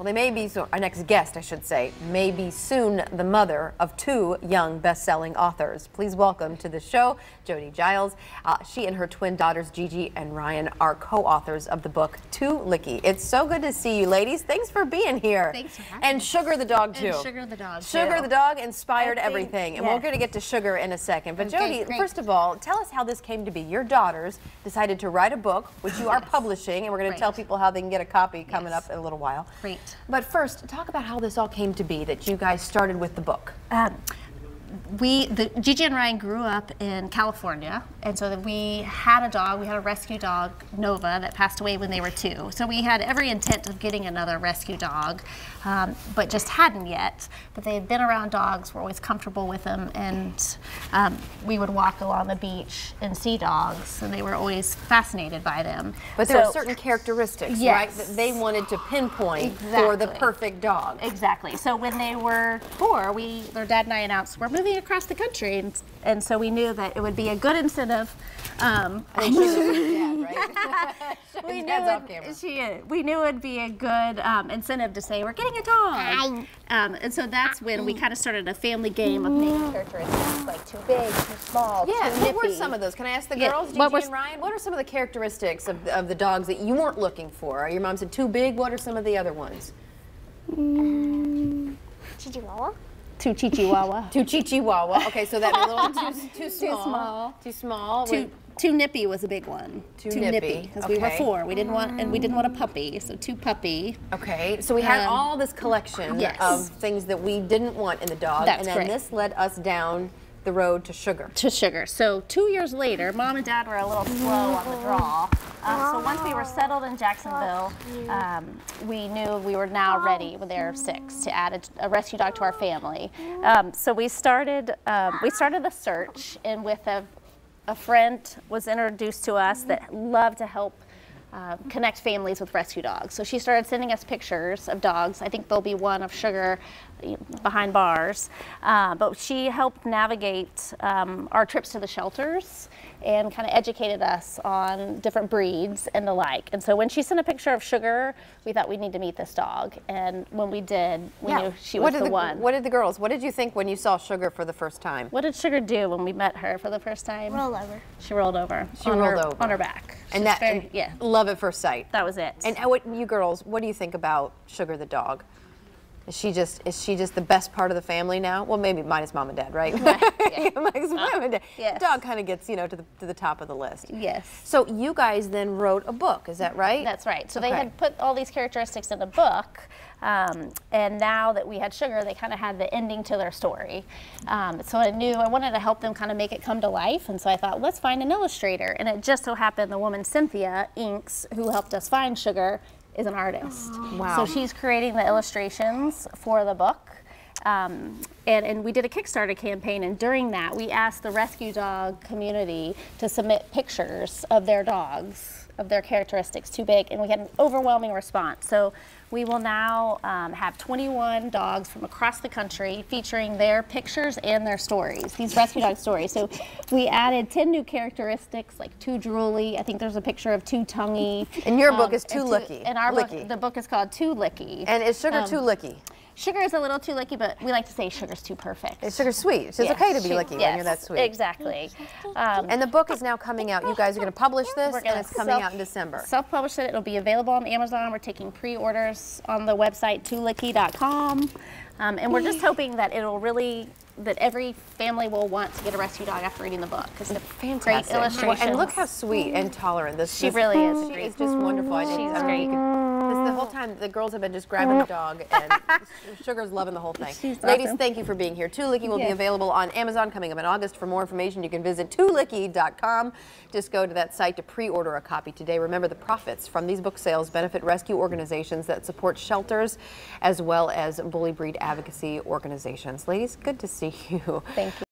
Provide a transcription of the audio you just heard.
Well, they may be, our next guest, I should say, may be soon the mother of 2 young best-selling authors. Please welcome to the show, Jody Giles. She and her twin daughters, Gigi and Ryan, are co-authors of the book, Too Licky. It's so good to see you, ladies. Thanks for being here. Thanks for having me. And Sugar the dog, too. And Sugar the dog, Sugar the dog inspired everything. And yeah. we're going to get to Sugar in a second. But Okay, Jody, first of all, tell us how this came to be. Your daughters decided to write a book, which you are publishing, and we're going to tell people how they can get a copy coming up in a little while. Great. But first, talk about how this all came to be, that you guys started with the book. Gigi and Ryan grew up in California, and so that we had a dog. We had a rescue dog, Nova, that passed away when they were 2. So we had every intent of getting another rescue dog, but just hadn't yet. But they had been around dogs, were always comfortable with them, and we would walk along the beach and see dogs, and they were always fascinated by them. But there are certain characteristics, right, that they wanted to pinpoint for the perfect dog. Exactly. So when they were 4, their dad and I announced we're moving across the country, and so we knew that it would be a good incentive. I think she was with Dad, right? We knew it would be a good incentive to say we're getting a dog. And so that's when we kind of started a family game of naming characteristics, like too big, too small, too nippy. What were some of those? Can I ask the girls, Gigi and Ryan? What are some of the characteristics of the dogs that you weren't looking for? Your mom said too big. What are some of the other ones? Chihuahua. Too chihuahua. Too chihuahua. Okay, so that a little too small. Too small. Too nippy was a big one. Too nippy, because we were 4. We didn't want a puppy, so too puppy. Okay, so we had all this collection of things that we didn't want in the dog, and then this led us down the road to Sugar. To Sugar. So 2 years later, Mom and Dad were a little slow on the draw. So once we were settled in Jacksonville, we knew we were now ready when they were 6 to add a rescue dog to our family. So we started the search, and with a friend was introduced to us that loved to help connect families with rescue dogs. So she started sending us pictures of dogs. I think there'll be one of Sugar behind bars. But she helped navigate our trips to the shelters and kind of educated us on different breeds and the like. And so when she sent a picture of Sugar, we thought we'd need to meet this dog. And when we did, we knew she was the one. What did you think when you saw Sugar for the first time? What did Sugar do when we met her for the first time? Roll over. She rolled over. She rolled over. On her back. And love at first sight. That was it. And you girls, what do you think about Sugar the dog? Is she just the best part of the family now? Well, maybe minus Mom and Dad, right? Minus Mom and Dad. Yes. The dog kind of gets, to the top of the list. Yes. So you guys then wrote a book, is that right? That's right. So they had put all these characteristics in a book, and now that we had Sugar, they kind of had the ending to their story. So I wanted to help them kind of make it come to life, and so I thought, let's find an illustrator. And it just so happened the woman Cynthia Inks, who helped us find Sugar, is an artist. Wow. So she's creating the illustrations for the book. And we did a Kickstarter campaign, and during that we asked the rescue dog community to submit pictures of their dogs, of their characteristics, too big, and we had an overwhelming response. So we will now have 21 dogs from across the country featuring their pictures and their stories, these rescue dog stories. So we added 10 new characteristics, like Too Drooly. I think there's a picture of Too Tonguey. And your book is Too Licky. And our book, the book is called Too Licky. And is Sugar too licky? Sugar is a little too licky, but we like to say Sugar's too perfect. It's Sugar's sweet. It's okay to be licky when you're that sweet. Exactly. And the book is now coming out. You guys are going to publish this, and it's coming out in December. Self-publish it. It'll be available on Amazon. We're taking pre-orders on the website toolicky.com. And we're just hoping that that every family will want to get a rescue dog after reading the book. Because it's fantastic. Great illustrations. And look how sweet and tolerant she really is. She is just wonderful. She's great. The whole time the girls have been just grabbing the dog, and Sugar's loving the whole thing. She's Ladies, awesome. thank you for being here. Too Licky will be available on Amazon coming up in August. For more information, you can visit toolicky.com. Just go to that site to pre-order a copy today. Remember, the profits from these book sales benefit rescue organizations that support shelters as well as bully breed advocacy organizations. Ladies, good to see you. Thank you.